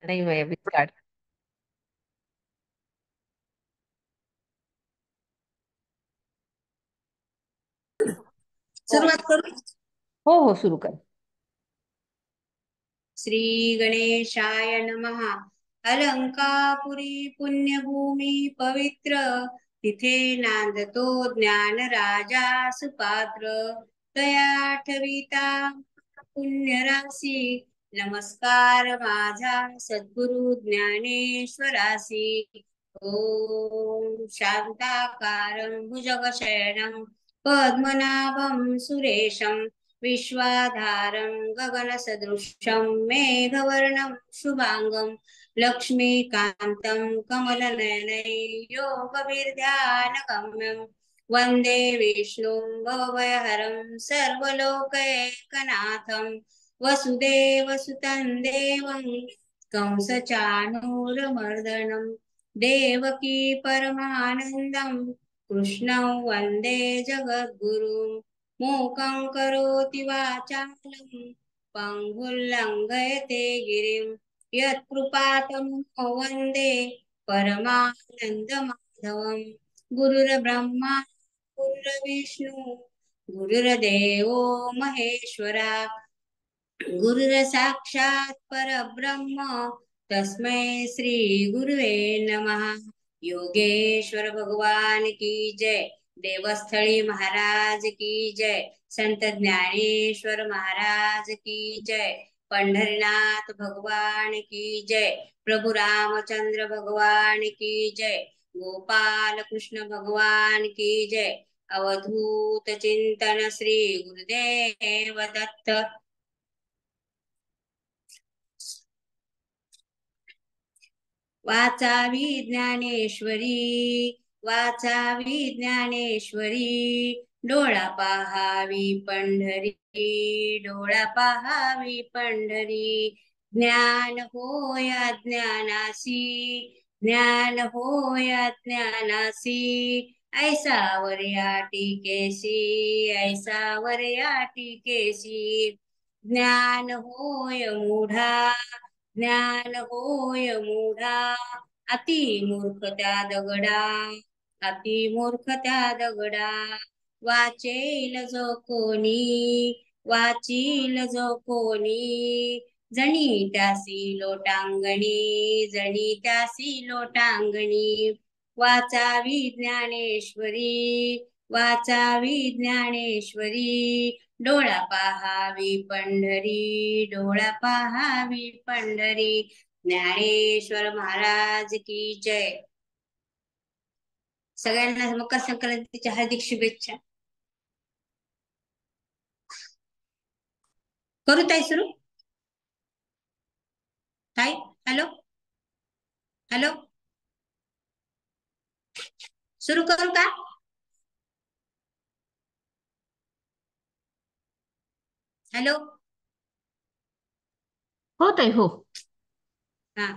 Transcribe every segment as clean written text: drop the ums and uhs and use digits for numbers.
नाही मीच काढ. हो सुरुवात करू. हो हो, सुरू कर. श्री गणेशाय नमः. अलंकापुरी पुण्यभूमी पवित्र, तिथे नांदतो ज्ञान राजा सुपात्र. तया ठविता पुण्यराशी, नमस्कार माझा सद्गुरु ज्ञानेश्वरासी. ओम शांताकारं भुजगशयनं पद्मनाभं सुरेशं, विश्वाधारं गगनसदृशं मेघवर्णं शुभांगं, लक्ष्मीकान्तं कमलनयनं योगविद्यानगम्यं, वन्दे विष्णुं भवभयहरं सर्वलोकैकनाथं, वसुदेवसुतं देवं कंसचाणूरमर्दनं, देवकी परमानन्दं कृष्णं वन्दे जगद्गुरुं। मूकं करोति वाचालं पङ्गुल्लङ्घयते गिरिं, यत्कृपातमो वन्दे परमानन्दमाधवं। गुरुर्ब्रह्मा गुरुर्विष्णु गुरुर्देवो महेश्वरा, गुरुर्साक्षात् परब्रह्म तस्मै श्री गुरुवे नमः। योगेश्वर भगवान की जय, देवस्थळी महाराज की जय, संत ज्ञानेश्वर महाराज की जय, पंढरीनाथ भगवान की जय, प्रभु रामचंद्र भगवान की जय, गोपाल कृष्ण भगवान की जय। अवधूत चिंतन श्री गुरुदेव दत्त। वाचावी ज्ञानेश्वरी, वाचावी ज्ञानेश्वरी, डोळा पाहावी पंढरी, डोळा पाहावी पंढरी, ज्ञान होय ज्ञानासी, ज्ञान होय ज्ञानासी, ऐसा वर्या टिकेसी, ऐसा वर्या टिकेसी, ज्ञान होय मूढा, ज्ञान होय मूढा, अति मूर्ख त्या दगडा, अति मूर्ख त्या दगडा, वाचेल जो कोणी, वाचील जो कोणी, जणी त्यासी लोटांगणी, जणी त्यासी लोटांगणी, वाचावी ज्ञानेश्वरी, वाचावी ज्ञानेश्वरी, डोळा पाहावी पंढरी, डोळा पाहावी पंढरी। ज्ञानेश्वर महाराज की जय। सगळ्यांना मकर संक्रांतीच्या हार्दिक शुभेच्छा। करू ताई सुरू? ताई, हॅलो हॅलो, सुरू करू का? हॅलो, हो ताई हो. हा.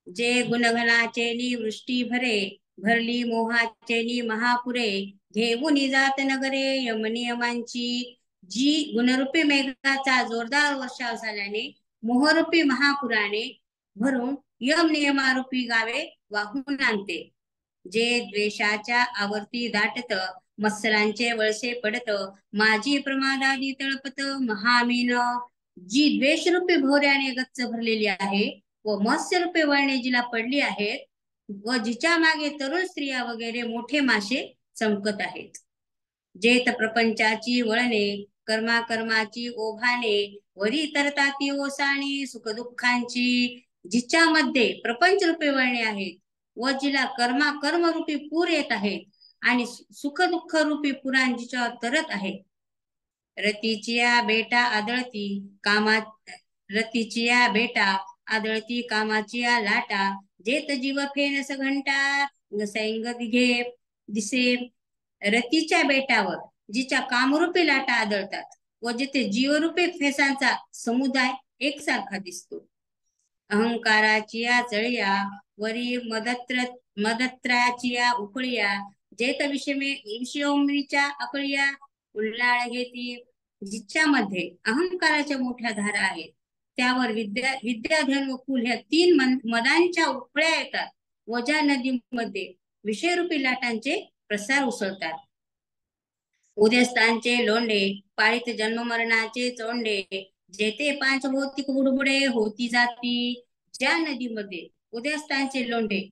जे गुणगणाचे वृष्टी भरे, भरली मोहाचे महापुरे, घेऊन जात नगरे यमनियमांची, जी गुणरूपी मेघाचा जोरदार वर्षाव झाल्याने मोहरूपी महापुराने भरून यम नियमारूपी गावे वाहून आणते, जे द्वेषाच्या आवर्ती दाटत, मत्सरांचे वळसे पडत, माझी प्रमादादी तळपत महामीन, जी द्वेषरूपी भोवऱ्याने गच्च भरलेली आहे व मत्स्यरूपी वळणे जिला पडली आहेत, व जिच्या मागे तरुण स्त्रिया वगैरे मोठे मासे चमकत आहेत, जेत प्रपंचाची वळणे, कर्माची ओघाने, वरी तरताती ओसाणी सुखदुःखांची, जिच्यामध्ये प्रपंच रूपी वळणे आहेत व जिला कर्मरूपी पूर येत आहेत, आणि सुख दुःख रूपी पुराण जिच्यावर तरत आहे, रतीचिया बेटा आदळती कामा, रतीचिया बेटा आदळती कामाचिया लाटा, जेत जीव फेनस घंटा सैंग दिघे दिसे, रतीच्या बेटावर जिच्या कामरूपी लाटा आदळतात व जिथे जीवरूपी फेसांचा समुदाय एकसारखा दिसतो, अहंकाराचिया चळिया वरी मदत्राचिया उकळिया, जेत विषयोमरीच्या अकळिया उल्हाळ घेती, जिच्यामध्ये अहंकाराच्या मोठ्या धारा आहेत त्यावर विद्याधन व कुल ह्या तीन मदांच्या उकळ्या येतात व ज्या नदीमध्ये विषयरूपी लाटांचे प्रसार उसळतात. उदयस्थानचे लोंढे पाळीत जन्म मरणाचे चोंडे, जेथे पांच भौतिक बुडबुडे होती जाती. ज्या नदीमध्ये उदयस्थानचे लोंढे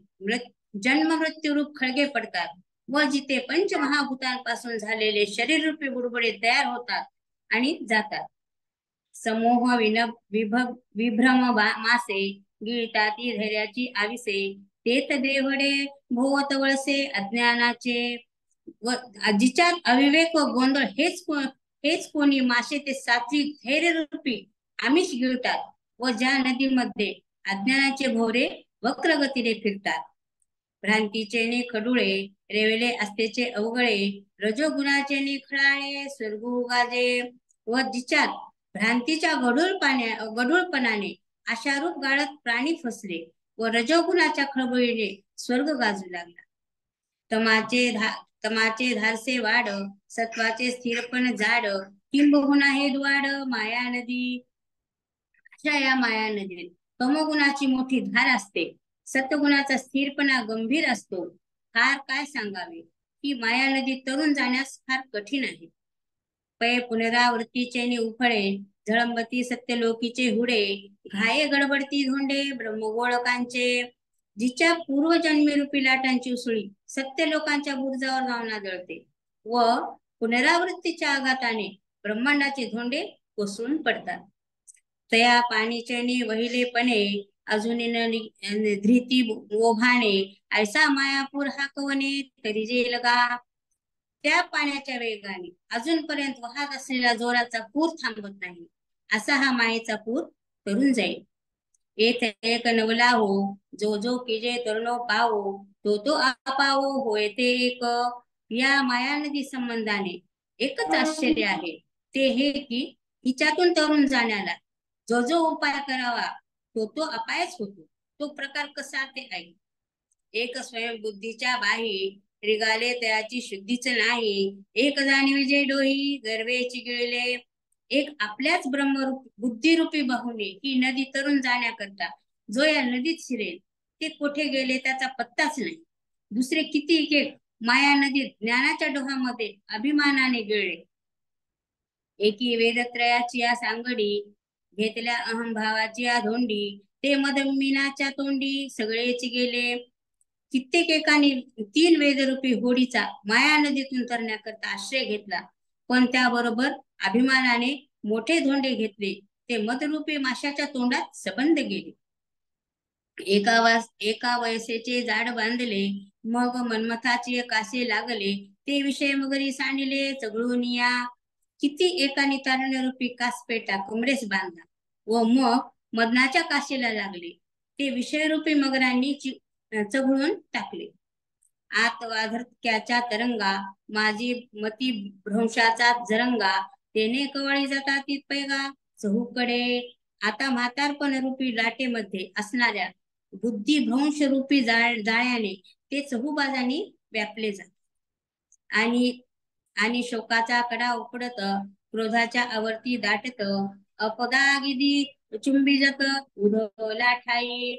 जन्म मृत्यू रूप खळगे पडतात व जिथे पंचमहाभूतांपासून झालेले शरीररूपी बुडबुडे तयार होतात आणि जातात. समूह विभ्रम मासे गिळताती धैर्याची आविसे, तेत देवडे भोवत वळसे अज्ञानाचे. व जिच्यात अविवेक व गोंधळ हेच कोणी मासे ते सात्विक धैर्य रूपी आमिष गिळतात व ज्या नदीमध्ये अज्ञानाचे भोवरे वक्रगतीने फिरतात. भ्रांतीचे नि खडुळे रेवले असतेचे अवगळे, रजोगुणाचे नि खळाळे स्वर्गू गाजे. व जिच्यात भ्रांतीच्या गढूळपणाने आशारूप गाळत प्राणी फसले व रजोगुणाच्या खळबळीने स्वर्ग गाजू लागला. तमाचे धारसे वाड सत्वाचे स्थिरपण जाड, किंबहुना हे द्वाड माया नदी. अशा या माया नदीत तमोगुणाची मोठी धार असते, सत्वगुणाचा स्थिरपणा गंभीर असतो. फार काय सांगावे, ही माया नदी तरुण जाण्यास फार कठीण आहे. पै पुनरावृत्तीचे उफळे झळंबती सत्यलोकीचे हुडे, घाये गडबडती धोंडे ब्रह्मगोळकांचे. जिच्या पूर्वजन्मी रूपी लाटांची उसळी सत्य लोकांच्या बुरजावर जाऊन आदळते व पुनरावृत्तीच्या आघाताने ब्रह्मांडाचे धोंडे कोसळून पडतात. तया पाणीचनी वहिलेपणे अजूनी धृती ओभाने, ऐसा मायापूर हाकवणे तरी जे लगा. त्या पाण्याच्या वेगाने अजूनपर्यंत वाहत असलेला जोराचा पूर थांबत नाही, असा हा मायेचा पूर तरुण जाईल. येथ एक नवला हो, जो जो किजे तरुणो पावो, तो तो आपावो होय ते एक. या माया नदी संबंधाने एकच आश्चर्य आहे, ते हे की हिच्यातून तरुण जाण्याला जो जो उपाय करावा तो तो अपायच होतो. तो प्रकार कसा ते ऐक. एक स्वयं बुद्धीच्या बाही रिगाले त्याची शुद्धीच नाही, एक जाणीविजे डोही गर्वेची गिळले. एक आपल्याच ब्रह्मरूप बुद्धिरूपी बाहुने ही नदी तरुण जाण्याकरता जो या नदीत शिरेल ते कोठे गेले त्याचा पत्ताच नाही. दुसरे किती एक माया नदीत ज्ञानाच्या डोहामध्ये अभिमानाने गिळले. एकी वेदत्रयाची या सांगडी घेतल्या अहंभावाची या धोंडी, ते मदमीनाच्या तोंडी सगळेच गेले. कित्येक एकाने तीन वेदरूपी होडीचा माया नदीतून तरण्याकरता आश्रय घेतला, पण त्याबरोबर अभिमानाने मोठे धोंडे घेतले, ते मदरूपी माशाच्या तोंडात सबंध गेले. एका वयसेचे जाड बांधले, मग मनमथाची कासे लागले, ते विषय मगरी सांडिले चगळून या. किती एकाने तारुण्यरूपी कासपेटा कमरेस बांधला व मग मदनाच्या काशीला लागले, ते विषयरूपी मगरांनी चघळून टाकले. आत वाधक्याच्या तरंगा माझी मती भ्रंशाचा जरंगा, तेने कवळी जाता ती पैगा चहूकडे. आता म्हातारपण रूपी लाटेमध्ये असणाऱ्या बुद्धिभ्रंश रूपी जाळ्याने ते चहूबाजांनी व्यापले जात आणि शोकाचा कडा उपडत, क्रोधाच्या आवर्ती दाटत, अपदागिदी चुंबिजत उधवला ठाई.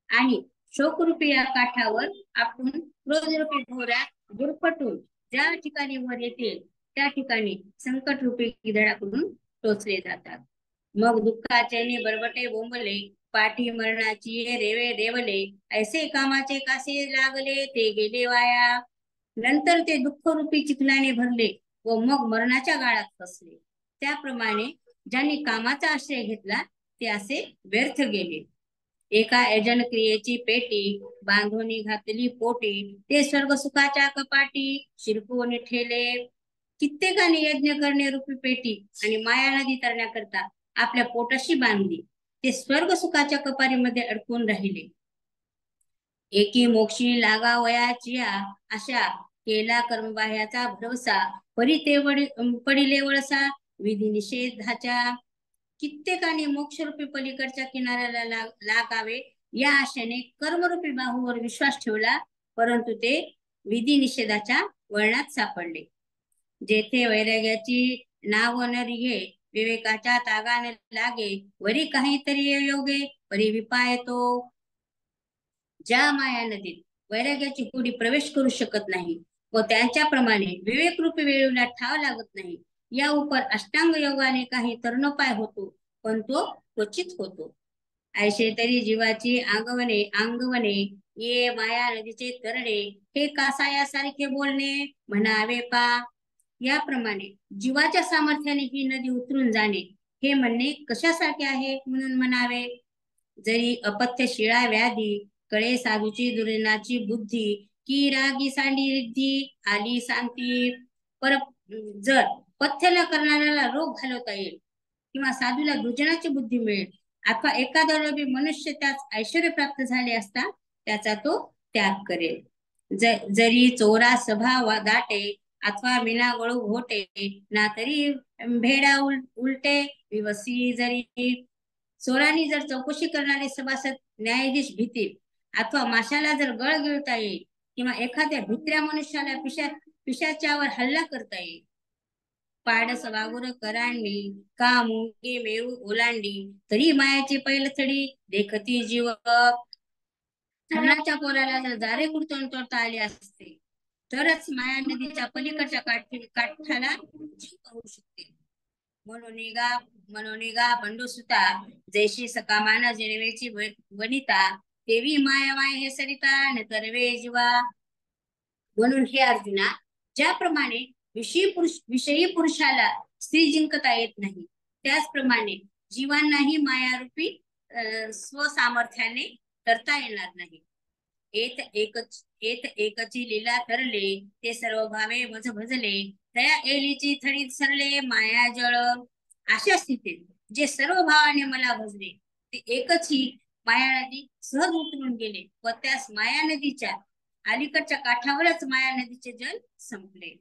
आणि शोकरूपी या काठावर आपण क्रोधरूपी भोवऱ्यात गुरफटून ज्या ठिकाणी वर येतील त्या ठिकाणी संकटरूपी धडाकडून टोचले जातात. मग दुःखाचे बरबटे बोंबले, पाठी मरणाची रेवे रेवले, ऐसे कामाचे कासे लागले ते गेले वाया. नंतर ते दुःखरूपी चिखलाने भरले व मग मरणाच्या गाळात फसले. त्याप्रमाणे ज्यांनी कामाचा आश्रय घेतला ते असे व्यर्थ गेले. एका यजन क्रियेची पेटी बांधून घातली पोटी, ते स्वर्ग सुखाच्या कपाटी शिरकून ठेले. कित्येकाने यज्ञ करणे रूपी पेटी आणि माया नदी तरण्याकरता आपल्या पोटाशी बांधली, ते स्वर्ग सुखाच्या कपारीमध्ये अडकून राहिले. एकी मोक्षी लागावयाचिया अशा केला कर्मबाह्याचा भरवसा, पडिले वळसा विधी निषेधाच्या. कित्येकाने मोक्षरूपी पलीकडच्या किनाऱ्याला लागावे या आशेने कर्मरूपी बाहूवर विश्वास ठेवला, परंतु ते विधी निषेधाच्या वळणात सापडले. जेथे वैराग्याची नाव न रिघे विवेकाच्या तागाने लागे, वरी काहीतरी योगे परी विपाय तो. ज्या माया नदीत वैराग्याची होडी प्रवेश करू शकत नाही व त्यांच्याप्रमाणे विवेकरूपी वेळीला ठाव लागत नाही, या उपर अष्टांग योगाने काही तरुणोपाय होतो, पण तो क्वचित होतो. ऐशे तरी जीवाची अंगवणे अंगवणे, ये माया नदीचे तरणे, हे कासायासारखे बोलणे म्हणावे पा. याप्रमाणे जीवाच्या सामर्थ्याने ही नदी उतरून जाणे हे म्हणणे कशासारखे आहे म्हणून म्हणावे. जरी अपथ्य शिळा व्याधी कळे साधूची दुर्जनाची बुद्धी, की रागी सांडी रिद्धी आली सांगती. पर जर पथ्य न करणाऱ्याला रोग घालवता येईल किंवा साधूला दुर्जनाची बुद्धी मिळेल अथवा एखादा लोभी मनुष्य त्यास ऐश्वर्य प्राप्त झाले असता त्याचा तो त्याग करेल. जरी चोरा सभा दाटे अथवा विना वळू घोटे, ना तरी भेडा उलटे विवसी. जरी चोरांनी जर चौकशी करणारे सभासद न्यायाधीश भीतील अथवा माशाला जर गळ गिळता येईल किंवा एखाद्या भित्र्या मनुष्याला पिशाच्यावर हल्ला करता येईल. पाडस वागुर करांडी का मुंगी मेरू ओलांडी, तरी मायाची पैलथडी देखती जीव. धरणाच्या पोराला जर जारे कुडतून तोडता आले असते तरच माया नदीच्या पलीकडच्या काठाला जीव होऊ शकते. मनोनिगा बंडूसुता, जैशी सकामान जिरवेची वनिता, देवी माया माय हे सरिता न करवे जीवा. म्हणून हे अर्जुना, ज्याप्रमाणे विषयी पुरुषाला स्त्री जिंकता येत नाही, त्याचप्रमाणे जीवांनाही मायारूपी स्वसामर्थ्याने करता येणार नाही. एत एकची लीला करले, ते सर्व भावे मज भजले, तया एलीची थडी सरले माया जळ. अशा स्थितीत जे सर्व भावाने मला भजले ते एकच ही माया नदी सहज उतरून गेले व त्यास माया नदीच्या अलीकडच्या काठावरच माया नदीचे जल संपले.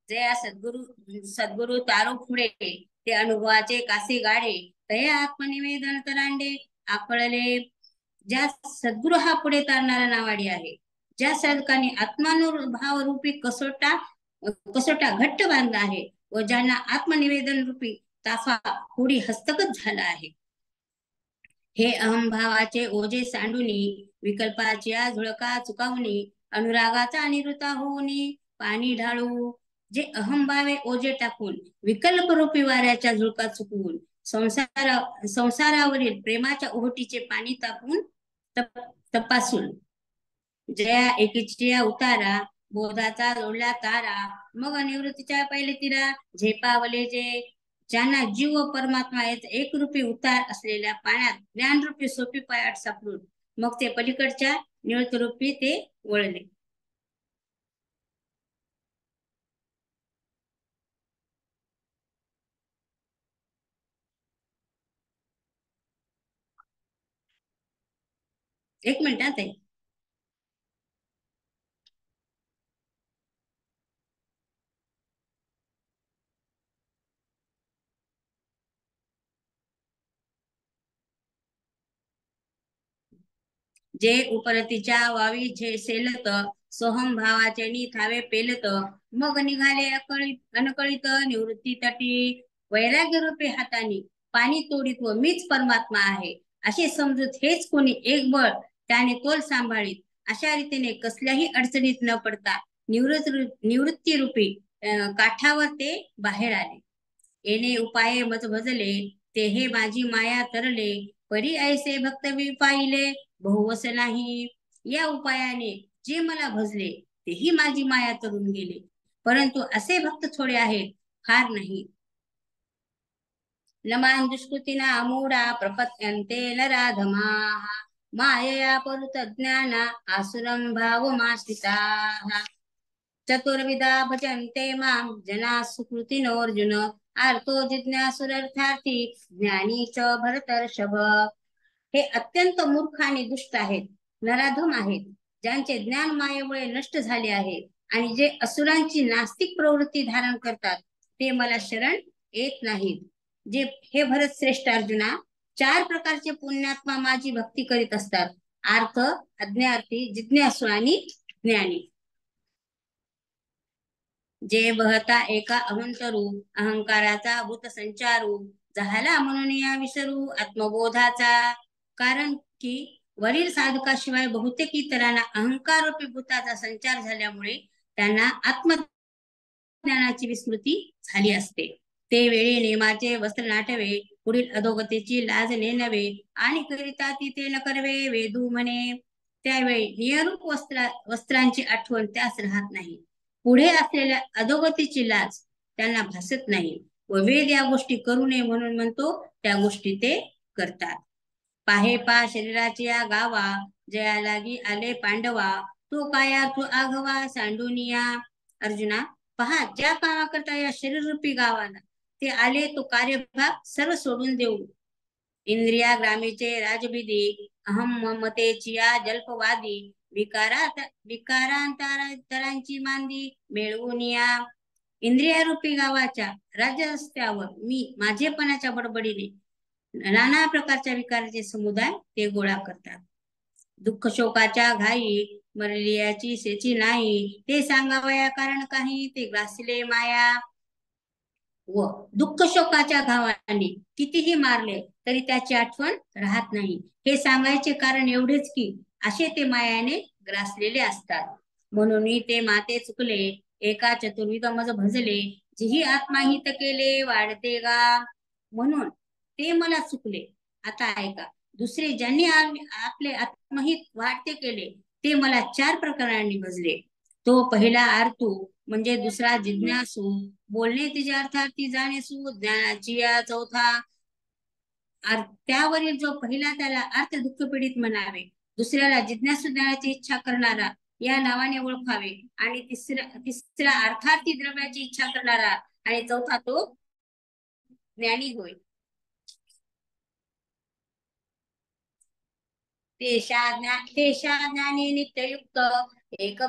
जया सद्गुरु तारो पुढे, ते अनुभवाचे कासे गाडे, तया आत्मनिवेदन तरांडे आकळले. ज्या सद्गुरु हा पुढे तारणारा नावाडी आहे, ज्या साधकाने आत्मानुभाव रूपी कसोटा घट्ट बांधला आहे व ज्यांना आत्मनिवेदन रूपी ताफा पुढी हस्तगत झाला आहे. हे अहंभावाचे ओझे सांडूनी, विकल्पाच्या झुळका चुकावणी, अनुरागाचा अनिरुता होऊनी पाणी ढाळू. जे अहंभावे ओझे टाकून विकल्प रूपी वाऱ्याच्या झुळका चुकवून संसारावरील प्रेमाच्या ओहोटीचे पाणी तापून तपासून, जया एकीच्या उतारा बोधाचा जोडला तारा, मग निवृत्तीच्या पहिले तिरा झेपावले. जे ज्यांना जीव व परमात्मा याचा एकरूपी उतार असलेल्या पाण्यात ज्ञानरूपी सोपी पायाट सापडून मग ते पलीकडच्या निवृत्तीरूपी ते वळले. एक मिनिटात आहे. जे उपरतीच्या वावी सेलत, सोहम भावाचे निथावे पेलत, मग निघाले अनकळीत निवृत्ती तटी. वैराग्य रूपे हाताने पाणी तोडीत व मीच परमात्मा आहे असे समजूत हेच कोणी एक बळ त्याने तोल सांभाळीत, अशा रीतीने कसल्याही अडचणीत न पडता निवृत्ती रूपी काठावर ते बाहेर आले. येणे उपाये मज भजले, ते हे माझी माया तरले, परी ऐसे भक्त पाहिले बहुवस नाही. या उपायाने जे मला भजले तेही माझी माया तरून गेले, परंतु असे भक्त थोडे आहेत, फार नाही. लमान दुष्कृतीना अमूढा प्रपत्यन्ते नराधमाः, मायया परुतज्ञाना आसुरं भावमाश्रिताः. चतुर्विधा भजन्ते मां जना सुकृतिनोऽर्जुन, आर्तो जिज्ञासुरर्थार्थी ज्ञानी च भरतर्षभ. हे अत्यंत मूर्ख आणि दुष्ट आहेत, नराधम आहेत, ज्यांचे ज्ञान मायेमुळे नष्ट झाले आहे आणि जे असुरांची नास्तिक प्रवृत्ती धारण करतात ते मला शरण येत नाहीत. जे हे भरत श्रेष्ठ अर्जुना, 4 प्रकारचे पुण्यात्मा माझी भक्ती करीत असतात: आर्थ, अज्ञार्थी, जिज्ञासू आणि ज्ञानी. जे बहता एका अहंतरू, अहंकाराचा भूत संचारू, झाला म्हणून या विसरू आत्मबोधाचा. कारण की वरील साधकाशिवाय बहुतेक इतरांना अहंकार रूपी भूताचा संचार झाल्यामुळे त्यांना आत्मज्ञानाची विस्मृती झाली असते. ते वेळी नेमाचे वस्त्र नाटवे, पुढील अधोगतीची लाज नेनवे, आणि करिता ती ते न करवे वेदू म्हणे. त्यावेळी नियरूप वस्त्रांची आठवण त्यास राहत नाही. पुढे असलेल्या अधोगतीची लाज त्यांना भासत नाही व वेद या गोष्टी करू नये म्हणून म्हणतो त्या गोष्टी ते करतात. पाहे पा शरीराची या गावा, जया लागी आले पांडवा, तो काया तू आघवा सांडूनिया. अर्जुना, पहा ज्या कामाकरता या शरीररूपी गावाला ते आले तो कार्यभाग सर्व सोडून देऊ. इंद्रिया ग्रामीचे राजबिदी, अहम ममतेची या जल्पवादी, विकारांतरांची मांदी मिळवून या. इंद्रियारूपी गावाच्या राज्य रस्त्यावर मी माझेपणाच्या बडबडीने नाना प्रकारच्या विकाराचे समुदाय ते गोळा करतात. दुःख शोकाच्या घाई मरलियाची सेची नाही, ते सांगावया कारण काही ते ग्रासले माया. व दुःख शोकाच्या घावाने कितीही मारले तरी त्याची आठवण राहत नाही, हे सांगायचे कारण एवढेच की असे ते मायाने ग्रासलेले असतात. म्हणून ते माते चुकले, एका चतुर्विध मज भजले, जिही आत्माहित केले वाढते गा. म्हणून ते मला चुकले. आता ऐका, दुसरे ज्यांनी आपले आत्महित वाढते केले ते मला 4 प्रकारांनी भजले. तो पहिला आरतू म्हणजे दुसरा जिज्ञासू, बोलणे तिच्या अर्थार्थी जाणेसू ज्ञानाची या चौथा. त्यावरील जो पहिला त्याला अर्थ दुःखपीडित म्हणावे, दुसऱ्याला जिज्ञासू ज्ञानाची इच्छा करणारा या नावाने ओळखावे, आणि तिसरा अर्थार्थी द्रव्याची इच्छा करणारा, आणि चौथा तो ज्ञानी होय. तेषा ज्ञानी नित्ययुक्त एक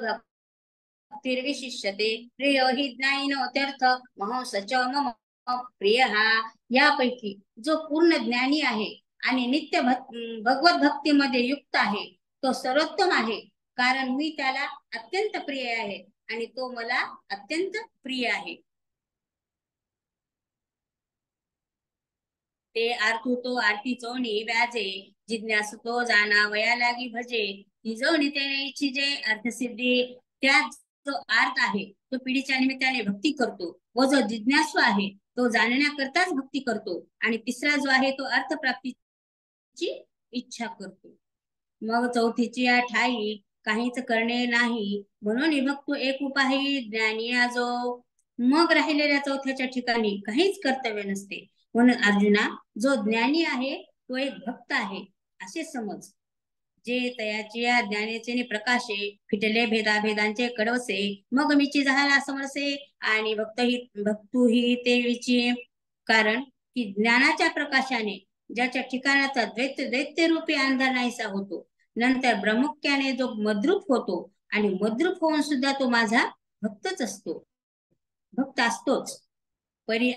भक्तिर्विशिष्यते प्रिय हि ज्ञानिनोत्यर्थ महंसच मम प्रिय हा. यापैकी जो पूर्ण ज्ञानी आहे आणि नित्य भगवत भक्तीमध्ये युक्त आहे तो सर्वोत्तम आहे, कारण मी त्याला अत्यंत प्रिय आहे आणि तो मला अत्यंत प्रिय आहे. ते आरतू तो आरती चोणी व्याजे, जिज्ञासू तो जाना वया लागी भजे, निजवणी तेने इच्छिजे अर्थसिद्धी. त्यात जो आर्त आहे तो पिढीच्या निमित्ताने भक्ती करतो, व जो जिज्ञासू आहे तो जाणण्याकरताच भक्ती करतो, आणि तिसरा जो आहे तो अर्थप्राप्तीची इच्छा करतो. मग चौथीची या ठाई काहीच करणे नाही, म्हणून विभक्तो एक उपाही ज्ञानी जो. मग राहिलेल्या चौथ्याच्या ठिकाणी काहीच कर्तव्य नसते. म्हणून अर्जुना, जो ज्ञानी आहे तो एक भक्त आहे असे समज. जे तयाची या ज्ञानेचे प्रकाशे फिटले भेदाभेदांचे कडवसे, मग मीची झाला समरसे, आणि भक्तूही ते विची. कारण की ज्ञानाच्या प्रकाशाने ज्याच्या ठिकाणाचा दैत्य रूपी अंधार नाहीसा होतो, नंतर ब्रह्मक्याने जो मद्रूप होतो, आणि मद्रूप होऊन सुद्धा तो माझा भक्तच असतो, भक्त असतोच. परी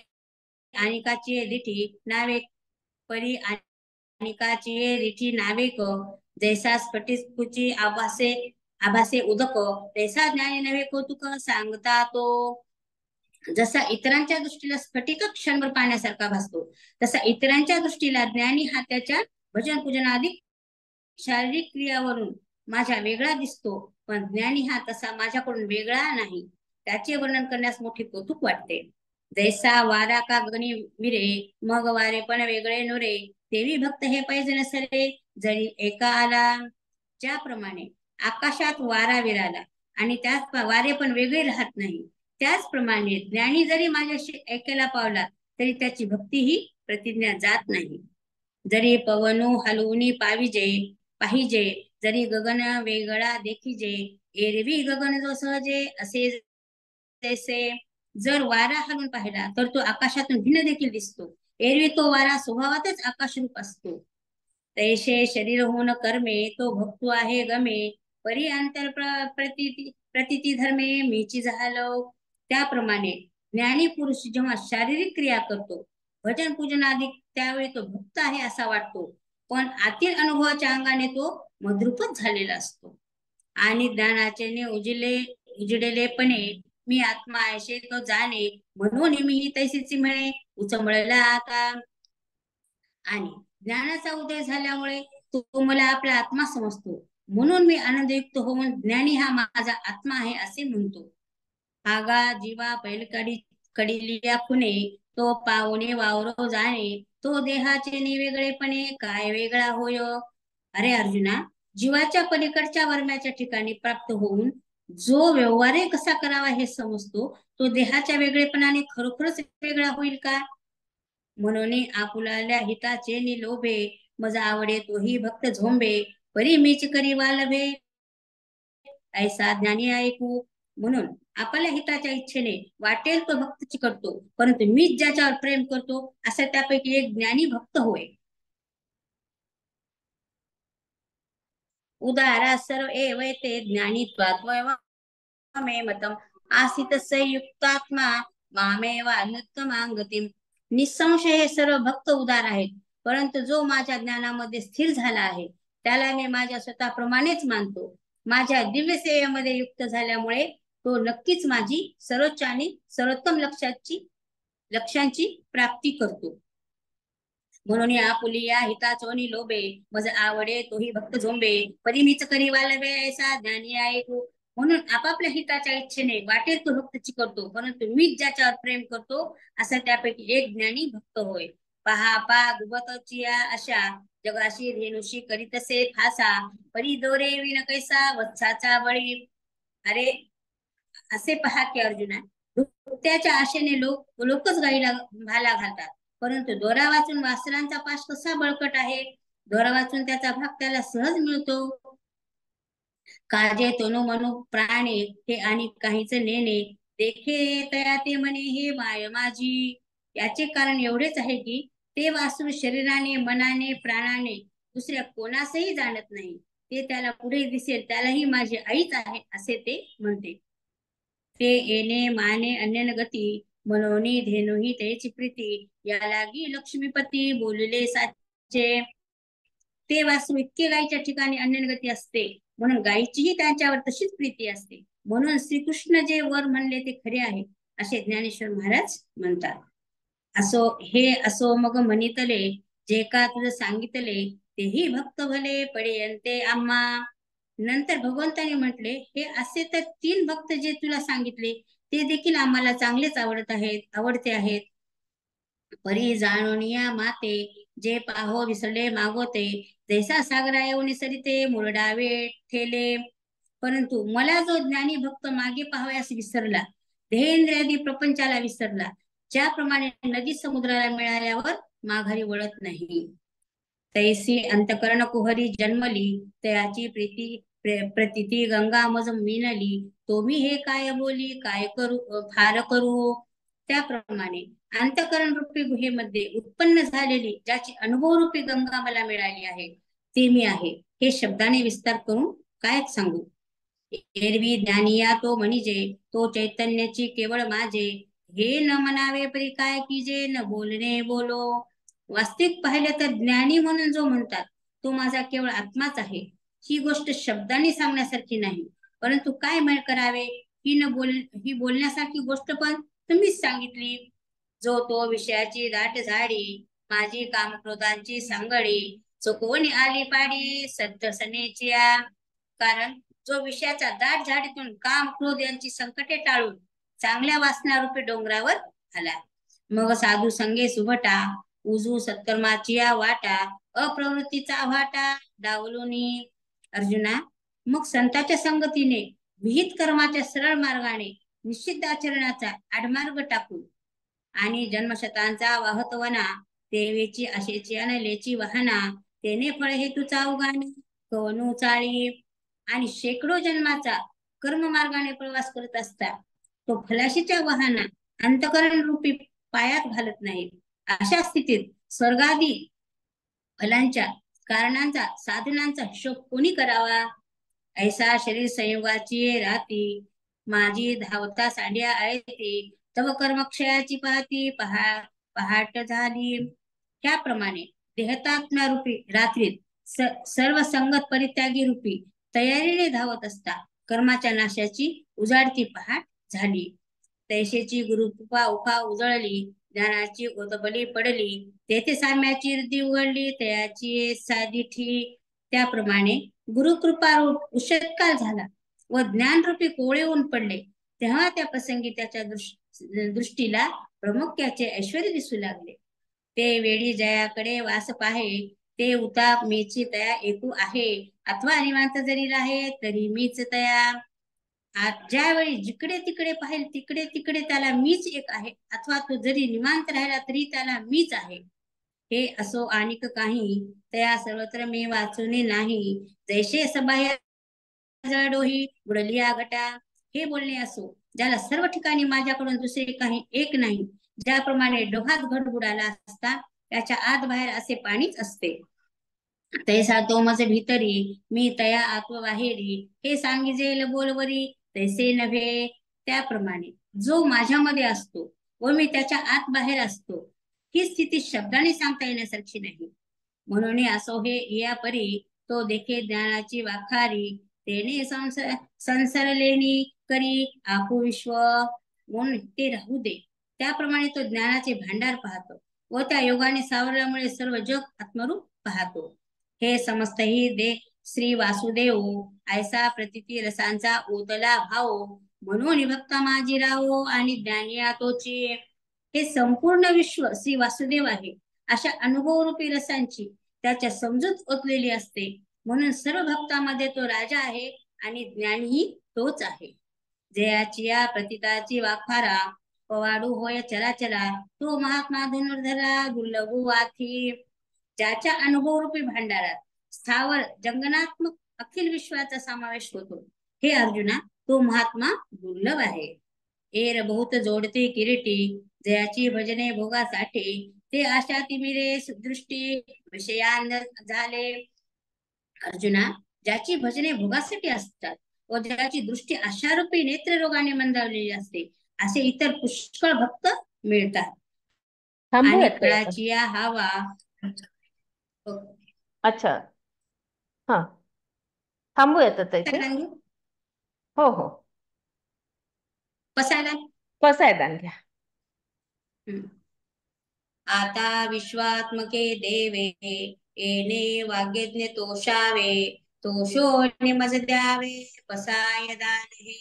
अनिकाची रिठी नावे, परी अनिकाची रिठी नावेक, जैसा स्फटिकची आभासे उदक, तैसा ज्ञानी नव्हे कौतुक सांगता तो. जसा इतरांच्या दृष्टीला स्फटिक क्षणभर पाण्यासारखा भासतो, तसा इतरांच्या दृष्टीला ज्ञानी हा त्याच्या भजन पूजन आदी शारीरिक क्रियावरून माझ्या वेगळा दिसतो, पण ज्ञानी हा तसा माझ्याकडून वेगळा नाही. त्याचे वर्णन करण्यास मोठे कौतुक वाटते. जैसा वारा का गगनी विरे, मग वारे पण वेगळे नुरे, देवी भक्त हे पैज नसले जरी एका आला. ज्याप्रमाणे आकाशात वारा विराला आणि त्यात वारे पण वेगळे राहत नाही, त्याचप्रमाणे ज्ञानी जरी माझ्याशी ऐकायला पावला तरी त्याची भक्ती ही प्रतिज्ञा जात नाही. जरी पवनो हलवूनी पाहिजे, जरी गगन वेगळा देखिजे, एरवी गगन जो सहजे असे जैसे. जर वारा हलून पाहिला तर तो आकाशातून भिन्न देखील दिसतो, एरवी तो वारा स्वभावातच आकाशरूप असतो. तैसे शरीर होऊन कर्मे तो भक्तो आहे गमे, परी अंतर प्रतिती धर्मे मीची झालो. त्याप्रमाणे ज्ञानी पुरुष जेव्हा शारीरिक क्रिया करतो, भजन पूजन आदी, त्यावेळी तो भक्त आहे असा वाटतो, पण आतील अनुभवाच्या अंगाने तो मद्रूपच झालेला असतो. आणि ज्ञानाचे उजडलेपणे मी आत्मा ऐसे तो जाणे, म्हणून मी ही तैसीची म्हणे उचंबळला आता. आणि ज्ञानाचा उदय झाल्यामुळे तो मला आपला आत्मा समजतो. म्हणून मी आनंदयुक्त होऊन ज्ञानी हा माझा आत्मा आहे असे म्हणतो. आगा जीवा बैलगाडी कडीलिया खुणे, तो पावणे वावरो जाणे, तो देहाचे निवेगळेपणे काय वेगळा होय. अरे अर्जुना, जीवाच्या पलीकडच्या वर्म्याच्या ठिकाणी प्राप्त होऊन जो व्यवहार कसा करावा हे समजतो, तो देहाच्या वेगळेपणाने खरोखरच वेगळा होईल का? म्हणून आपुलाल्या हिताचे निलोभे, मज आवडे तोही भक्त झोंबे, परी मीच करी वालभे, ऐसा ज्ञानी ऐकू. म्हणून आपल्या हिताच्या इच्छेने वाटेल तो भक्त चिकटतो, परंतु मीच ज्याच्यावर प्रेम करतो असा त्यापैकी एक ज्ञानी भक्त होय. उदारा सर्व एवैते ज्ञानीत्वात् मे मतम आसित संयुक्तात्मा मामेवा अनुत्तमांगतीम. निसंशय हे सर्व भक्त उदार आहेत, परंतु जो माझ्या ज्ञानामध्ये स्थिर झाला आहे त्याला मी माझ्या स्वतःप्रमाणेच मानतो. माझ्या दिव्य सेवेमध्ये युक्त झाल्यामुळे तो नक्कीच माझी सर्वोच्च आणि सर्वोत्तम लक्ष्यांची प्राप्ती करतो. म्हणून आपुलिया हिताचोनी लोभे, मज आवडे तोही भक्त झोंबे, परी मीच करी वालवे ऐसा ज्ञानी ऐकू. म्हणून आपापल्या हिताच्या इच्छेने वाटेल तो भक्त चिकटतो, परंतु मीच ज्याच्यावर प्रेम करतो असा त्यापैकी एक ज्ञानी भक्त होय. पहा पा दुबतचिया अशा जगाशी धेनुशी करीतसे फासा, परी दोरे विन कैसा वत्साचा बळी. अरे असे पहा की अर्जुना, त्याच्या आशेने लोकच गाईला भाला घालतात, परंतु दोरा वाचून वासरांचा पाश कसा बळकट आहे. दोरा वाचून त्याचा भाग त्याला सहज मिळतो. काजे तनु मनु प्राणे हे आणि काहीच नेणे, देखे तया ते म्हणे हे माय माझी. याचे कारण एवढेच आहे की ते वासरू शरीराने मनाने प्राणाने दुसऱ्या कोणासही जाणत नाही. ते त्याला पुढे दिसेल त्यालाही माझी आईच आहे असे ते म्हणते. ते येणे माने अन्यन गती, मनोनी धेनुही त्याची प्रीती, या लागी लक्ष्मीपती बोलले साचे. ते वासरू इतके गायीच्या ठिकाणी अन्यनगती असते, म्हणून गायीचीही त्यांच्यावर तशीच प्रीती असते. म्हणून श्रीकृष्ण जे वर म्हणले ते खरे आहे असे ज्ञानेश्वर महाराज म्हणतात. असो मग म्हणितले, जे का तुझं सांगितले तेही भक्त भले पडेयंते आम्हा. नंतर भगवंताने म्हटले, हे असे तर 3 भक्त जे तुला सांगितले ते देखील आम्हाला चांगलेच आवडते आहेत. परी जाणोनिया माते, जे पाहो विसरले मागोते, जैसा सागरा येऊन सरिते मुरडावे ठेले. परंतु मला जो ज्ञानी भक्त मागे पाहावयास विसरला, देहेंद्रियादी प्रपंचाला विसरला, ज्याप्रमाणे नदी समुद्राला मिळाल्यावर माघारी वळत नाही, तैसी अंतकरण कुहरी जन्मली, तयाची प्रतिती गंगा मज मिनली, तो मी हे काय बोली काय करू फार करू. त्याप्रमाणे अंतकरण रूपी गुहेमध्ये उत्पन्न झालेली ज्याची अनुभव रूपी गंगा मला मिळाली आहे ते मी आहे, हे शब्दाने विस्तार करून काय सांगू. एरवी ज्ञानिया तो म्हणजे, तो चैतन्याची केवळ माझे, हे न म्हणावे परी काय की जे न बोलणे बोलो. वास्तविक पाहिले तर ज्ञानी म्हणून जो म्हणतात तो माझा केवळ आत्माच आहे. ही गोष्ट शब्दाने सांगण्यासारखी नाही, परंतु काय करावे, ही बोलण्यासारखी गोष्ट पण तुम्हीच सांगितली. जो तो विषयाची दाट झाडी, माझी कामक्रोधांची सांगडी, चुकवून आली पाडी सत्य. कारण जो विषयाच्या दाट झाडीतून काम क्रोध यांची संकटे टाळून चांगल्या वासनारूपी डोंगरावर आला. मग साधू संगे सुभटा, उजू सत्कर्माची वाटा, अप्रवृत्तीचा वाटा डावलुनी. अर्जुना, मग संतांच्या संगतीने विहित कर्माच्या सरळ मार्गाने निश्चित आचरणाचा आडमार्ग टाकून आणि जन्मशतांचा वाहतवना, देवेची आशेची अनलेची वाहना, तेने फळ हेतूचा उगान कवनू चाळी. आणि शेकडो जन्माचा कर्म मार्गाने प्रवास करत असता तो फलाशीच्या वाहना अंतकरण रूपी पायात घालत नाही. अशा स्थितीत स्वर्गादी फलांच्या कारणांचा साधनांचा हिशोब कोणी करावा. ऐसा शरीर संयोगाची राती, माझी धावता सांड्या आयती, तव कर्मक्षयाची पाहती पहाट झाली. त्याप्रमाणे देहतात्म्या रूपी रात्रीत सर्व संगत परित्यागी रूपी तयारीने धावत असता कर्माच्या नाशाची उजाडती पहाट झाली. तैशेची गुरुकृपा उफा उजळली, ज्ञानाची ओतबली पडली, तेथे साम्याची हृदी उघडली, तयाची साधिठी. त्याप्रमाणे गुरुकृपारूप उषत्काल झाला व ज्ञानरूपी कोळे ऊन पडले, तेव्हा त्या प्रसंगी त्याच्या दृष्टीला प्रमुख्याचे ऐश्वर्य दिसू लागले. ते वेळी जयाकडे वास पाहे, ते उताप मीची तया एकू आहे, अथवा निवांत जरी राहे तरी मीच तया. ज्यावेळी जिकडे तिकडे पाहिल तिकडे तिकडे त्याला मीच एक आहे, अथवा तो जरी निवांत राहिला तरी त्याला मीच आहे. हे असो आणिक काही, तया सर्वत्र मी वाचुनी नाही, जैसे सबाह्य जळडोही बुडलिया गटा. हे बोलणे असो, ज्याला सर्व ठिकाणी माझ्याकडून दुसरे काही एक नाही, ज्याप्रमाणे डोहात घट बुडाला असता त्याच्या आत बाहेर असे पाणीच असते, तैसा तो मज भीतरी मी तया आत्मबाहेरी, हे सांगिजेल बोलवरी तैसे नव्हे. त्याप्रमाणे जो माझ्यामध्ये असतो व मी त्याच्या आत बाहेर असतो, ही स्थिती शब्दाने सांगता येण्यासारखी नाही. म्हणून असो हे या परी तो देखे ज्ञानाची वाखारी, तेने संसरलेनी करी आपू विश्व. म्हणून ते राहू दे, त्याप्रमाणे तो ज्ञानाचे भांडार पाहतो व त्या योगाने सावरल्यामुळे सर्व जग आत्मरूप पाहतो. हे समस्तही दे श्री वासुदेव, ऐसा प्रतिती रसांचा ओतला भाव, म्हणून भक्ता माझी राहो आणि ज्ञानिया तोची. हे संपूर्ण विश्व श्री वासुदेव आहे, अशा अनुभवरूपी रसांची त्याच्या समजूत ओतलेली असते, म्हणून सर्व भक्तांमध्ये तो राजा आहे आणि ज्ञानीही तोच आहे. जयाची या प्रतिताची वाखारा, पवाडू होय चराचरा, तो महात्मा धनुर्धरा दुर्लभू वाथी. ज्याच्या अनुभवरूपी भांडारात स्थावर जंगनात्मक अखिल विश्वाचा समावेश होतो, हे अर्जुना तो महात्मा दुर्लभ आहे. एर बहुत जोडते किरीटी, जयाची भजने भोगासाठी, ते आशा तिमिरे दृष्टी विषयान झाले. अर्जुना, ज्याची भजने भोगासाठी असतात व ज्याची दृष्टी आशारूपी नेत्ररोगाने मंदावलेली असते, असे इतर पुष्कळ भक्त मिळतात. आणि थांबूयात ताई आपण. फळाची या हवा. अच्छा, हा, थांबूयात आता इथे. सांगू हो हो, पसायला. पसायदान घ्या. आता विश्वात्मके देवे, येणे वाग्यज्ञ तोषावे, तोषो निमज द्यावे पसाय दान हे.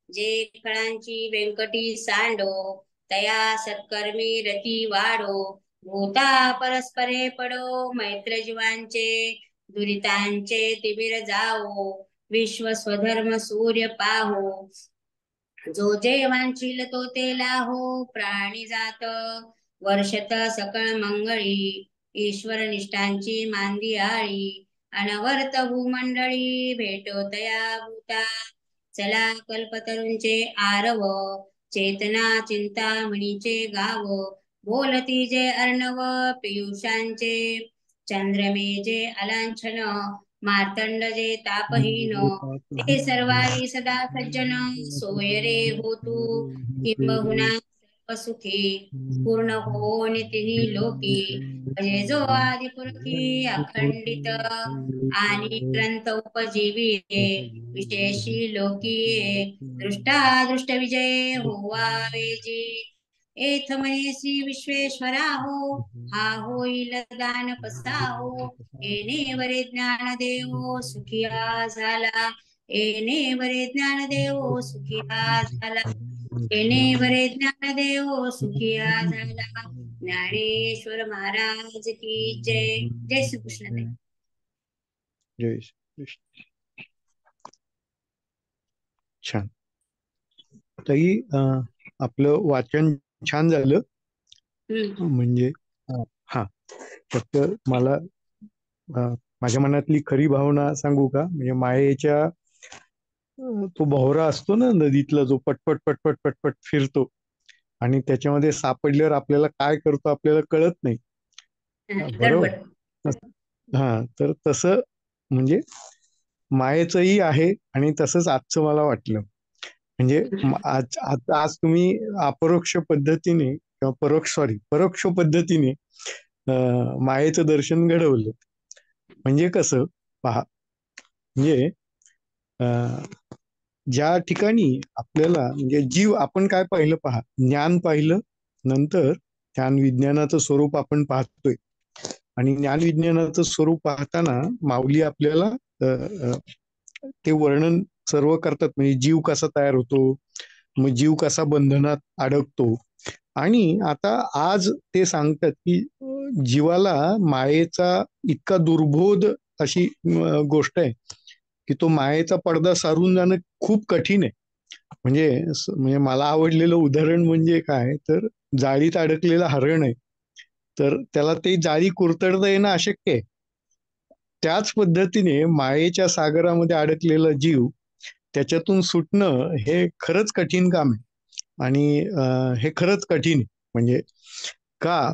जे फळांची व्यंकटी सांडो, तया सत्कर्मी रती वाढो, भूता परस्परे पडो मैत्र जीवांचे, दुरितांचे तिमिर जावो, विश्व स्वधर्म सूर्य पाहो, जो जे वांछील तो ते लाहो, प्राणी जात वर्षत सकळ मंगळी, ईश्वर निष्ठांची मांदी आळी, अनवर्त भूमंडळी भेटो तया भूता. चला कल्पतरूंचे आरव, चेतना चिंतामणीचे गाव, बोलती जे अर्णव पियुषांचे, चंद्रमेजे अलांछन, मार्तंड जे तापहीन, ते सर्वारी सदा सज्जन, सोय रे होतू किंबहुना सुखी, पूर्ण हो नितिनी लोकी, भजे जो आदिपुरुषी अखंडित, आणि ग्रंथ उपजीविये विशेषी लोकी, दृष्टा दृष्ट विजय होवा वेजी. एथ म्हणे श्री विश्वेश्वरा हो, हा होईल दान पसाहो, येणे वरे ज्ञान देव सुखिया झाला, येणे बरे ज्ञान देव सुखिया झाला, येणे बरे ज्ञान देव सुखिया झाला. ज्ञानेश्वर महाराज की जय. जय श्री कृष्ण. जय श्री कृष्ण. छान ताई, आपलं वाचन छान झालं. म्हणजे हा, फक्त मला माझ्या मनातली खरी भावना सांगू का? म्हणजे मायेच्या तो भोवरा असतो ना नदीतला, जो पटपट पटपट पटपट फिरतो आणि त्याच्यामध्ये सापडल्यावर आपल्याला काय करतो आपल्याला कळत नाही, बरोबर? हा, तर तसं म्हणजे मायेचंही आहे आणि तसंच आजचं मला वाटलं. म्हणजे आज तुम्ही अपरोक्ष पद्धतीने किंवा परोक्ष पद्धतीने मायेचं दर्शन घडवलं. म्हणजे कसं पहा, म्हणजे ज्या ठिकाणी आपल्याला म्हणजे जीव, आपण काय पाहिलं पहा, ज्ञान पाहिलं, नंतर ज्ञान विज्ञानाचं स्वरूप आपण पाहतोय. आणि ज्ञान विज्ञानाचं स्वरूप पाहताना माऊली आपल्याला ते वर्णन सर्व करतात. म्हणजे जीव कसा तयार होतो, मग जीव कसा बंधनात अडकतो. आणि आता आज ते सांगतात की जीवाला मायेचा इतका दुर्बोध अशी गोष्ट आहे की तो मायेचा पडदा सारून जाणं खूप कठीण आहे. म्हणजे मला आवडलेलं उदाहरण म्हणजे काय, तर जाळीत अडकलेलं हरण आहे, तर त्याला ते जाळी कुरतडता येणं अशक्य आहे. त्याच पद्धतीने मायेच्या सागरामध्ये अडकलेला जीव, त्याच्यातून सुटणं हे खरंच कठीण काम आहे. आणि हे खरंच कठीण आहे. म्हणजे का,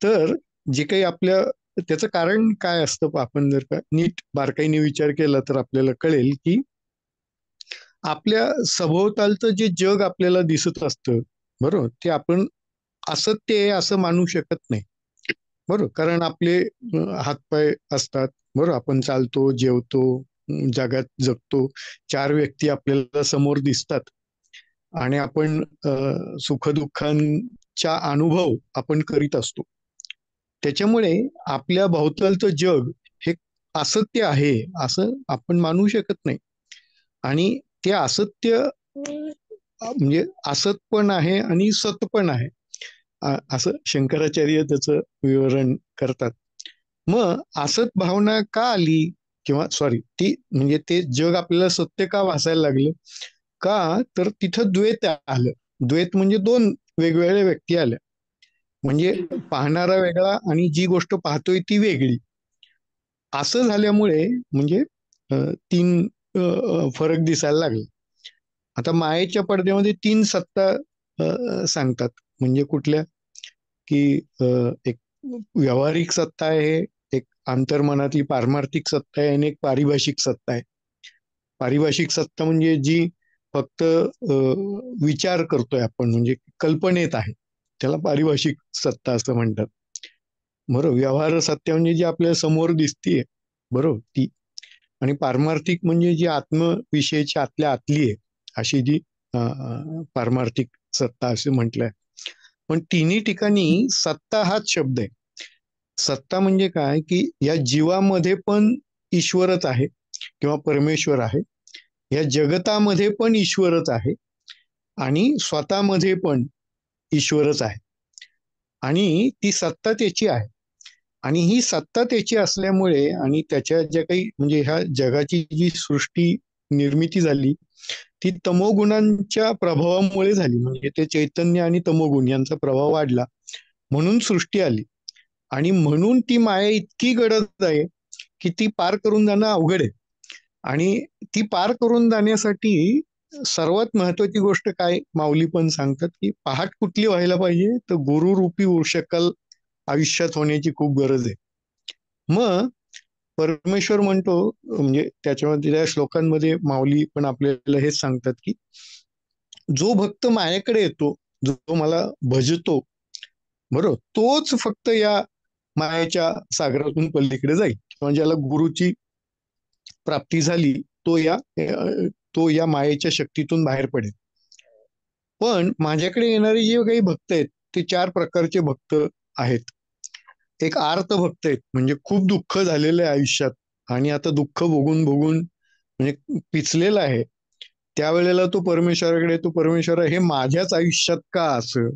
तर जे काही आपल्या त्याचं कारण काय असतं, आपण जर का नीट बारकाईने विचार केला तर आपल्याला कळेल की आपल्या सभोवतालचं जे जग आपल्याला दिसत असतं, बरोबर, ते आपण असत्य आहे असं मानू शकत नाही. बरोबर, कारण आपले हातपाय असतात, बरोबर, आपण चालतो, जेवतो, जगात जगतो, 4 व्यक्ती आपल्याला समोर दिसतात आणि आपण सुखदुःखांचा अनुभव आपण करीत असतो. त्याच्यामुळे आपल्या भोवतालचं जग हे असत्य आहे असं आपण मानू शकत नाही. आणि ते असत्य म्हणजे असत पण आहे आणि सत पण आहे, असं शंकराचार्य त्याचं विवरण करतात. मग असत भावना का आली, किंवा सॉरी ती म्हणजे ते जग आपल्याला सत्य का भासायला लागलं, का तर तिथं द्वैत आलं. द्वैत म्हणजे 2 वेगवेगळ्या व्यक्ती आल्या. म्हणजे पाहणारा वेगळा आणि जी गोष्ट पाहतोय ती वेगळी. असं झाल्यामुळे म्हणजे 3 फरक दिसायला लागले. आता मायेच्या पडद्यामध्ये 3 सत्ता सांगतात. म्हणजे कुठल्या, की एक व्यावहारिक सत्ता आहे, एक अंतर्मनातली पारमार्थिक सत्ता आहे आणि एक पारिभाषिक सत्ता आहे. पारिभाषिक सत्ता म्हणजे जी फक्त विचार करतोय आपण, म्हणजे कल्पनेत आहे, त्याला पारिभाषिक सत्ता असं म्हणतात. बरोबर, व्यवहार सत्य म्हणजे जी आपल्या समोर दिसतीये, बरोबर, ती. आणि पारमार्थिक म्हणजे जी आत्मविषयीची आतल्या आतली आहे, अशी जी पारमार्थिक सत्ता असं म्हटलंय. पण तिन्ही ठिकाणी सत्ता हाच शब्द आहे. सत्ता म्हणजे काय, की या जीवामध्ये पण ईश्वरच आहे किंवा परमेश्वर आहे, या जगतामध्ये पण ईश्वरच आहे आणि स्वतःमध्ये पण ईश्वरच आहे. आणि ती सत्ता त्याची आहे. आणि ही सत्ता त्याची असल्यामुळे आणि त्याच्या ज्या काही म्हणजे ह्या जगाची जी सृष्टी निर्मिती झाली ती तमोगुणांच्या प्रभावामुळे झाली. म्हणजे ते चैतन्य आणि तमोगुण यांचा प्रभाव वाढला म्हणून सृष्टी आली. आणि म्हणून ती माया इतकी गडद आहे की ती पार करून जाणं अवघड आहे. आणि ती पार करून जाण्यासाठी सर्वात महत्वाची गोष्ट काय माऊली पण सांगतात, की पहाट कुठली व्हायला पाहिजे, तर गुरुरूपी उर्षकल आयुष्यात होण्याची खूप गरज आहे. मग परमेश्वर म्हणतो, म्हणजे त्याच्यामध्ये त्या श्लोकांमध्ये माऊली पण आपल्याला हेच सांगतात, की जो भक्त मायेकडे येतो, जो मला भजतो, बरोबर, तोच फक्त या मायेच्या सागरातून पलीकडे जाईल, किंवा ज्याला गुरुची प्राप्ती झाली तो या मायेच्या शक्तीतून बाहेर पडेल. पण माझ्याकडे येणारे जे काही भक्त आहेत ते 4 प्रकारचे भक्त आहेत. एक आर्त भक्त आहेत, म्हणजे खूप दुःख झालेलं आहे आयुष्यात आणि आता दुःख भोगून भोगून म्हणजे पिचलेला आहे. त्यावेळेला तो परमेश्वराकडे, तो परमेश्वर हे माझ्याच आयुष्यात का असं,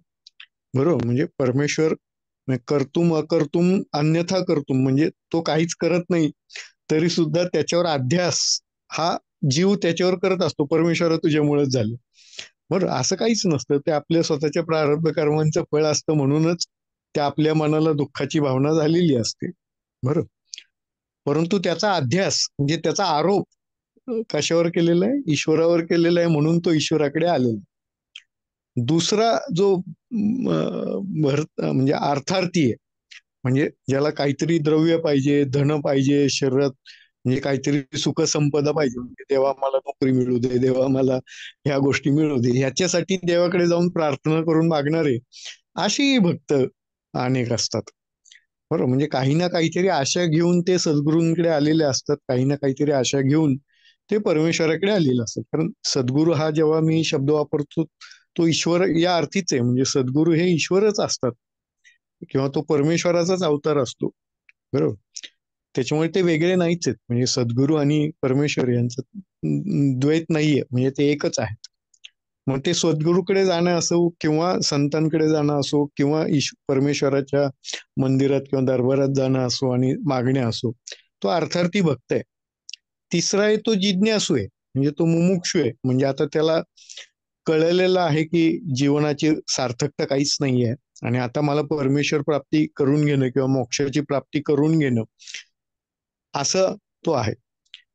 बरोबर, म्हणजे परमेश्वर कर्तुम अकर्तुम अन्यथा कर्तुम, म्हणजे तो काहीच करत नाही तरी सुद्धा त्याच्यावर अध्यास हा जीव त्याच्यावर करत असतो, परमेश्वर तुझ्यामुळेच झालं. बरं, असं काहीच नसतं, ते आपल्या स्वतःच्या प्रारब्ध कर्मांचं फळ असतं, म्हणूनच त्या आपल्या मनाला दुःखाची भावना झालेली असते. बरं, परंतु त्याचा अध्यास म्हणजे त्याचा आरोप कशावर केलेला आहे, ईश्वरावर केलेला आहे, म्हणून तो ईश्वराकडे आलेला. दुसरा जो म्हणजे अर्थार्थी आहे, म्हणजे ज्याला काहीतरी द्रव्य पाहिजे, धन पाहिजे, शरीरात म्हणजे काहीतरी सुख संपदा पाहिजे, म्हणजे देवा मला नोकरी मिळू दे, देवा मला ह्या गोष्टी मिळू दे, ह्याच्यासाठी देवाकडे जाऊन प्रार्थना करून मागणारे अशी भक्त अनेक असतात. बरोबर, म्हणजे काही ना काहीतरी आशा घेऊन ते सद्गुरूंकडे आलेले असतात, काही ना काहीतरी आशा घेऊन ते परमेश्वराकडे आलेले असतात. कारण सद्गुरू हा जेव्हा मी शब्द वापरतो तो ईश्वर या अर्थीच आहे. म्हणजे सद्गुरू हे ईश्वरच असतात किंवा तो परमेश्वराचाच अवतार असतो, बरोबर. त्याच्यामुळे ते वेगळे नाहीच आहेत. म्हणजे सद्गुरू आणि परमेश्वर यांचं द्वैत नाहीये, म्हणजे ते एकच आहे. मग ते सद्गुरूकडे जाणं असो किंवा संतांकडे जाणं असो किंवा परमेश्वराच्या मंदिरात किंवा दरबारात जाणं असो आणि मागण्या असो, तो अर्थार्थी भक्त आहे. तिसरा आहे तो जिज्ञासू आहे, म्हणजे तो मुमुक्षू आहे. म्हणजे आता त्याला कळलेलं आहे की जीवनाची सार्थकता काहीच नाही आहे आणि आता मला परमेश्वर प्राप्ती करून घेणं किंवा मोक्षाची प्राप्ती करून घेणं, असं तो आहे.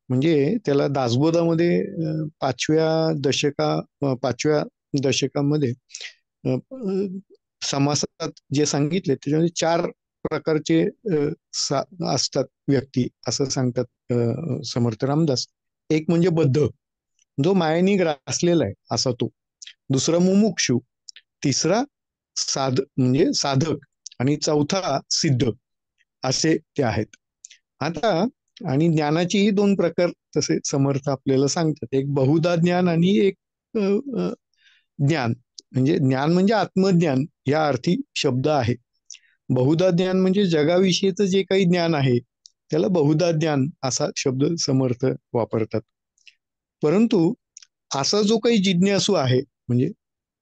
म्हणजे त्याला दासबोधामध्ये पाचव्या दशकामध्ये समासात जे सांगितले त्याच्यामध्ये 4 प्रकारचे असतात व्यक्ती, असं सांगतात समर्थ रामदास. एक म्हणजे बद्ध, जो मायेने ग्रासलेला आहे असा तो. दुसरा मुमुक्षू, तिसरा म्हणजे साधक आणि चौथा सिद्ध, असे ते आहेत. आता आणि ज्ञानाचेही 2 प्रकार तसे समर्थ आपल्याला सांगतात. एक बहुधा ज्ञान आणि एक ज्ञान. म्हणजे ज्ञान म्हणजे आत्मज्ञान या अर्थी शब्द आहे. बहुधा ज्ञान म्हणजे जगाविषयीचं जे काही ज्ञान आहे त्याला बहुधा ज्ञान असा शब्द समर्थ वापरतात. परंतु असा जो काही जिज्ञासू आहे, म्हणजे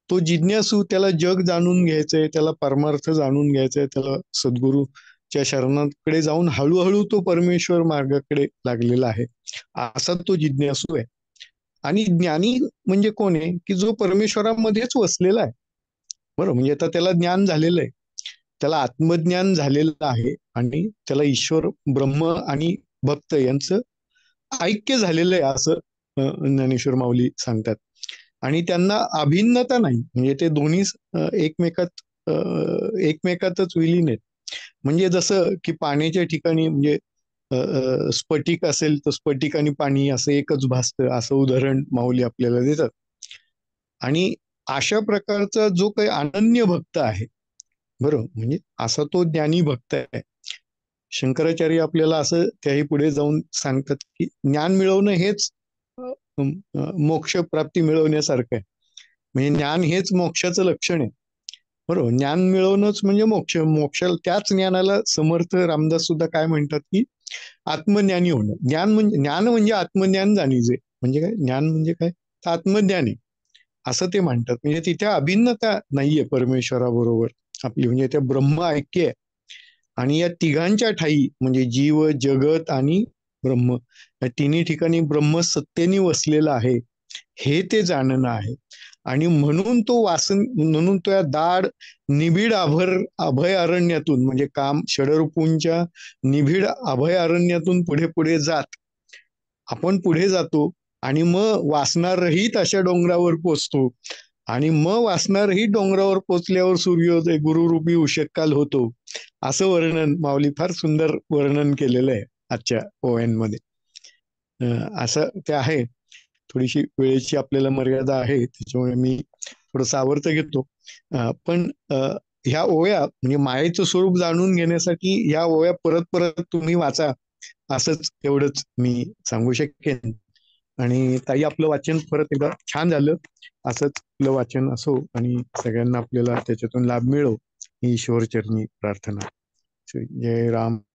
तो जिज्ञासू, त्याला जग जाणून घ्यायचंय, त्याला परमार्थ जाणून घ्यायचंय, त्याला सद्गुरूच्या शरणाकडे जाऊन हळूहळू तो परमेश्वर मार्गाकडे लागलेला आहे, असा तो जिज्ञासू आहे. आणि ज्ञानी म्हणजे कोण आहे, की जो परमेश्वरामध्येच वसलेला आहे, बरोबर. म्हणजे आता त्याला ज्ञान झालेलं आहे, त्याला आत्मज्ञान झालेलं आहे आणि त्याला ईश्वर, ब्रह्म आणि भक्त यांचं ऐक्य झालेलं आहे, असं ज्ञानेश्वर माऊली सांगतात. आणि त्यांना अभिन्नता नाही, म्हणजे ते दोन्ही एकमेकातच विलीन आहेत. म्हणजे जसं की पाण्याच्या ठिकाणी म्हणजे स्फटिक असेल तर स्फटिक आणि पाणी असं एकच भासतं, असं उदाहरण माऊली आपल्याला देतात. आणि अशा प्रकारचा जो काही अनन्य भक्त आहे, बरोबर, म्हणजे असा तो ज्ञानी भक्त आहे. शंकराचार्य आपल्याला असं त्याही पुढे जाऊन सांगतात की ज्ञान मिळवणं हेच मोक्ष प्राप्ती मिळवण्यासारखं आहे. म्हणजे ज्ञान हेच मोक्षाचं लक्षण आहे, बरोबर. ज्ञान मिळवणंच म्हणजे मोक्षाला, त्याच ज्ञानाला समर्थ रामदास सुद्धा काय म्हणतात की आत्मज्ञानी होणं. ज्ञान म्हणजे आत्मज्ञान जाणीजे. म्हणजे काय ज्ञान म्हणजे काय, तर आत्मज्ञानी, असं ते म्हणतात. म्हणजे तिथे अभिन्नता नाहीये परमेश्वराबरोबर आपली, म्हणजे त्या ब्रह्म ऐक्य आहे. आणि या तिघांच्या ठाई म्हणजे जीव, जगत आणि ब्रह्म, या तिन्ही ठिकाणी ब्रह्म सत्तेने वसलेला आहे, हे ते जाणणं आहे. आणि म्हणून म्हणून तो या दाड निबिड अभय अरण्यातून, म्हणजे काम षडरूपूंच्या निबिड अभय अरण्यातून पुढे पुढे जात आपण पुढे जातो आणि मग वासनारहित अशा डोंगरावर पोचतो. आणि मग वासनारहित डोंगरावर पोचल्यावर सूर्योदय गुरुरूपी उषःकाल होतो, असं वर्णन माऊली फार सुंदर वर्णन केलेलं आहे आजच्या पोव्यांमध्ये. असं ते आहे. थोडीशी वेळेची आपल्याला मर्यादा आहे, त्याच्यामुळे मी थोडंसं आवर्त घेतो. पण ह्या ओव्या म्हणजे मायेचं स्वरूप जाणून घेण्यासाठी ह्या ओव्या परत परत तुम्ही वाचा, असंच एवढंच मी सांगू शकेन. आणि ताई, आपलं वाचन परत एकदा छान झालं. असंच आपलं वाचन असो आणि सगळ्यांना आपल्याला त्याच्यातून लाभ मिळो, ही ईश्वर चरणी प्रार्थना. जय राम.